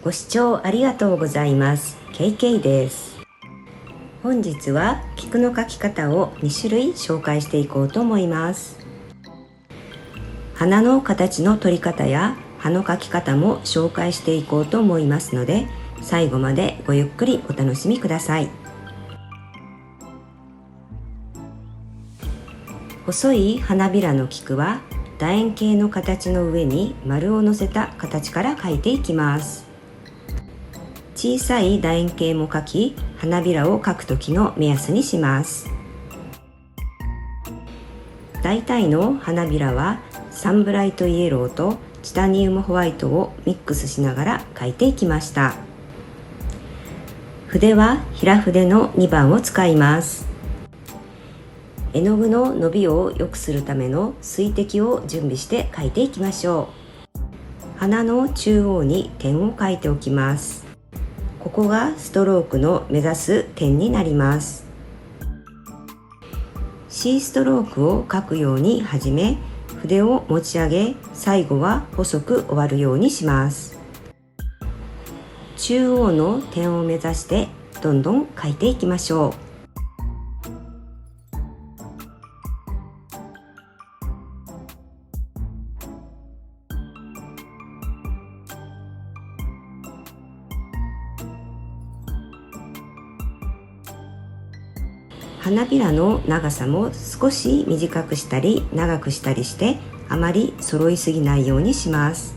ご視聴ありがとうございます。KK です。本日は菊の描き方を2種類紹介していこうと思います。花の形の取り方や葉の描き方も紹介していこうと思いますので、最後までごゆっくりお楽しみください。細い花びらの菊は楕円形の形の上に丸を乗せた形から描いていきます。小さい楕円形も描き、花びらを描く時の目安にします。大体の花びらはサンブライトイエローとチタニウムホワイトをミックスしながら描いていきました。筆は平筆の2番を使います。絵の具の伸びを良くするための水滴を準備して描いていきましょう。花の中央に点を描いておきます。ここがストロークの目指す点になります。C ストロークを描くように始め、筆を持ち上げ、最後は細く終わるようにします。中央の点を目指してどんどん描いていきましょう。花びらの長さも少し短くしたり長くしたりして、あまり揃いすぎないようにします。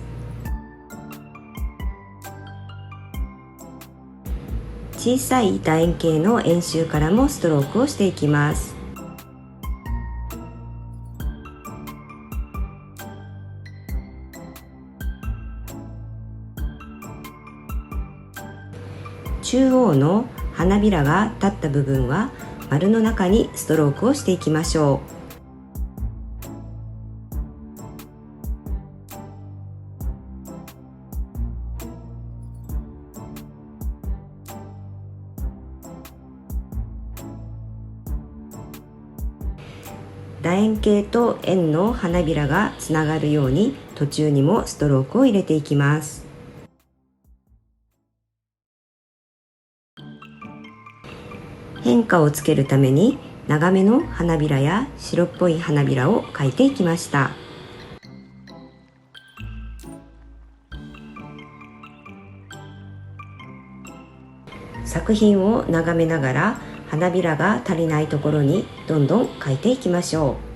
小さい楕円形の円周からもストロークをしていきます。中央の花びらが立った部分は丸の中にストロークをしていきましょう。楕円形と円の花びらがつながるように途中にもストロークを入れていきます。変化をつけるために長めの花びらや白っぽい花びらを描いていきました。作品を眺めながら花びらが足りないところにどんどん描いていきましょう。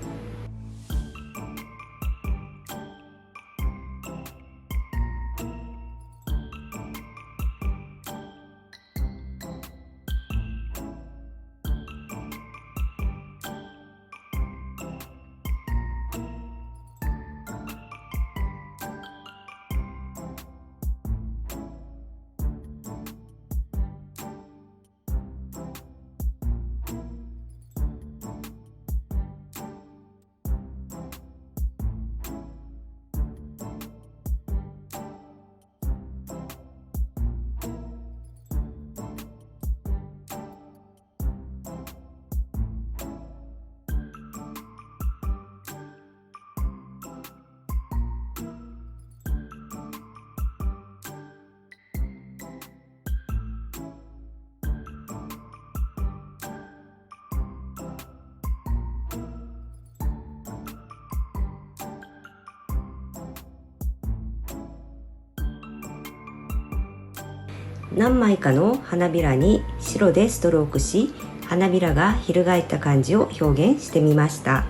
何枚かの花びらに白でストロークし、花びらが翻った感じを表現してみました。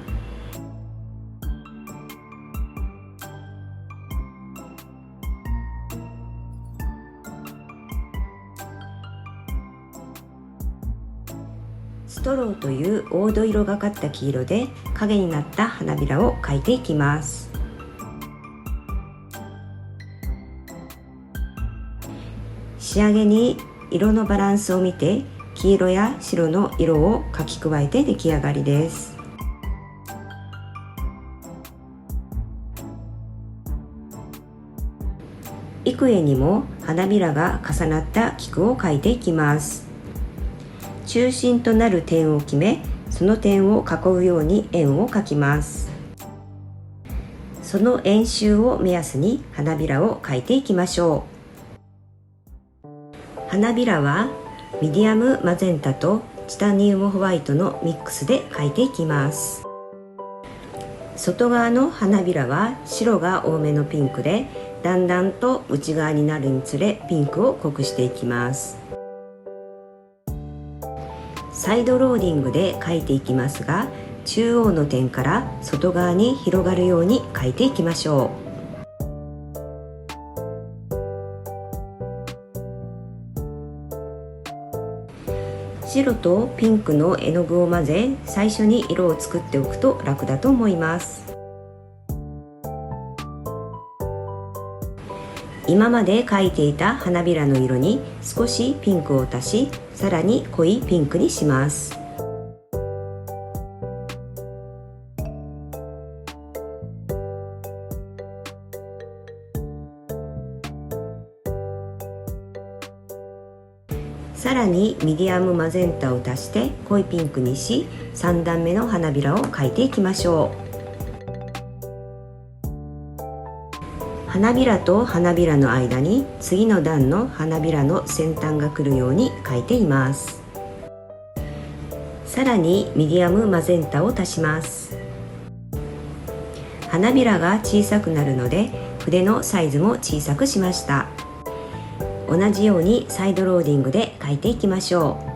ストローという黄土色がかった黄色で影になった花びらを描いていきます。仕上げに色のバランスを見て黄色や白の色を描き加えて出来上がりです。幾重にも花びらが重なった菊を描いていきます。中心となる点を決め、その点を囲うように円を描きます。その円周を目安に花びらを描いていきましょう。花びらはミディアムマゼンタとチタニウムホワイトのミックスで描いていきます。外側の花びらは白が多めのピンクで、だんだんと内側になるにつれピンクを濃くしていきます。サイドローディングで描いていきますが、中央の点から外側に広がるように描いていきましょう。白とピンクの絵の具を混ぜ、最初に色を作っておくと楽だと思います。今まで描いていた花びらの色に少しピンクを足し、さらに濃いピンクにします。さらにミディアムマゼンタを足して濃いピンクにし、3段目の花びらを描いていきましょう。花びらと花びらの間に次の段の花びらの先端が来るように描いています。さらにミディアムマゼンタを足します。花びらが小さくなるので筆のサイズも小さくしました。同じようにサイドローディングで描いていきましょう。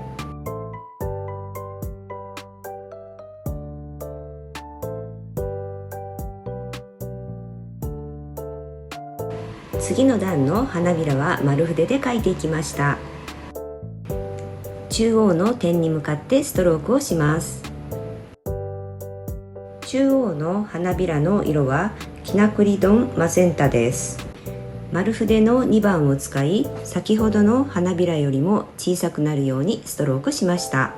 次の段の花びらは丸筆で描いていきました。中央の点に向かってストロークをします。中央の花びらの色はキナクリドンマゼンタです。丸筆の2番を使い、先ほどの花びらよりも小さくなるようにストロークしました。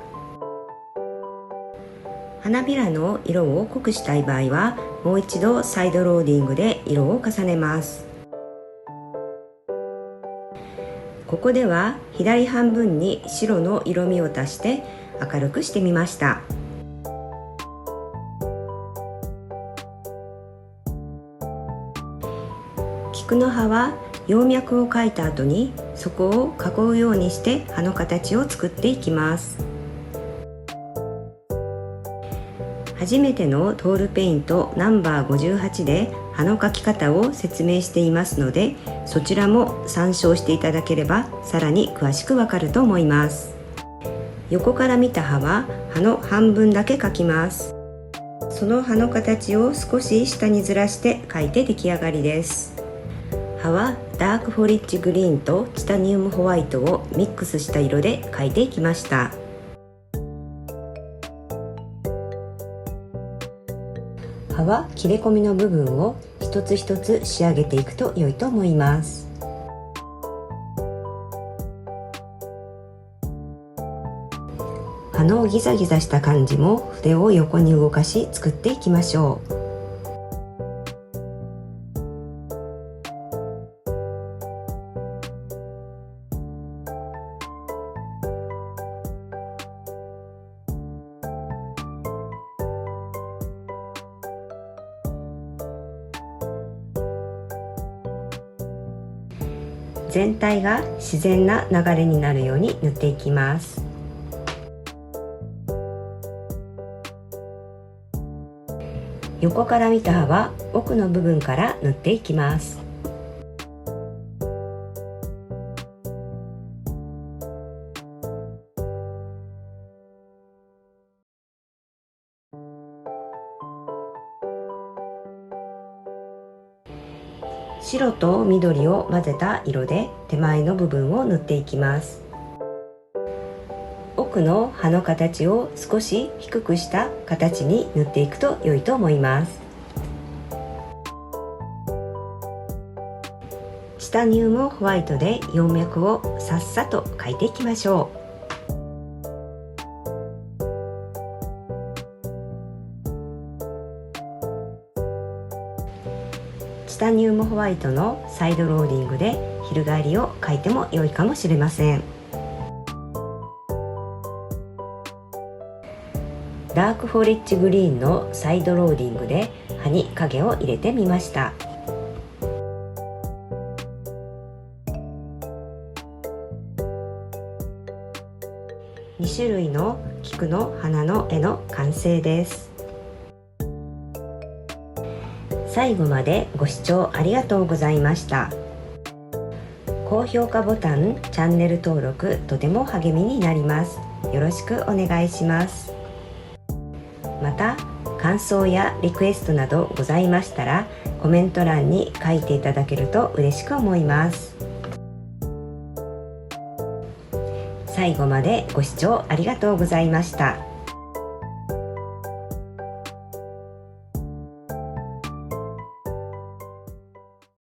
花びらの色を濃くしたい場合は、もう一度サイドローディングで色を重ねます。ここでは左半分に白の色味を足して明るくしてみました。菊の葉は葉脈を描いた後にそこを囲うようにして葉の形を作っていきます。初めてのトールペイントナンバー58で葉の描き方を説明していますので、そちらも参照していただければさらに詳しくわかると思います。横から見た葉は葉の半分だけ描きます。その葉の形を少し下にずらして描いて出来上がりです。葉はダークフォリッジグリーンとチタニウムホワイトをミックスした色で描いていきました。葉は切れ込みの部分を一つ一つ仕上げていくと良いと思います。葉のギザギザした感じも筆を横に動かし作っていきましょう。全体が自然な流れになるように塗っていきます。横から見た葉は奥の部分から塗っていきます。白と緑を混ぜた色で手前の部分を塗っていきます。奥の葉の形を少し低くした形に塗っていくと良いと思います。チタニウムホワイトで葉脈をさっさと描いていきましょう。チタニウムホワイトのサイドローディングで翻りを描いても良いかもしれません。ダークフォリッジグリーンのサイドローディングで葉に影を入れてみました。2種類の菊の花の絵の完成です。最後までご視聴ありがとうございました。高評価ボタン、チャンネル登録とても励みになります。よろしくお願いします。また感想やリクエストなどございましたらコメント欄に書いていただけると嬉しく思います。最後までご視聴ありがとうございました。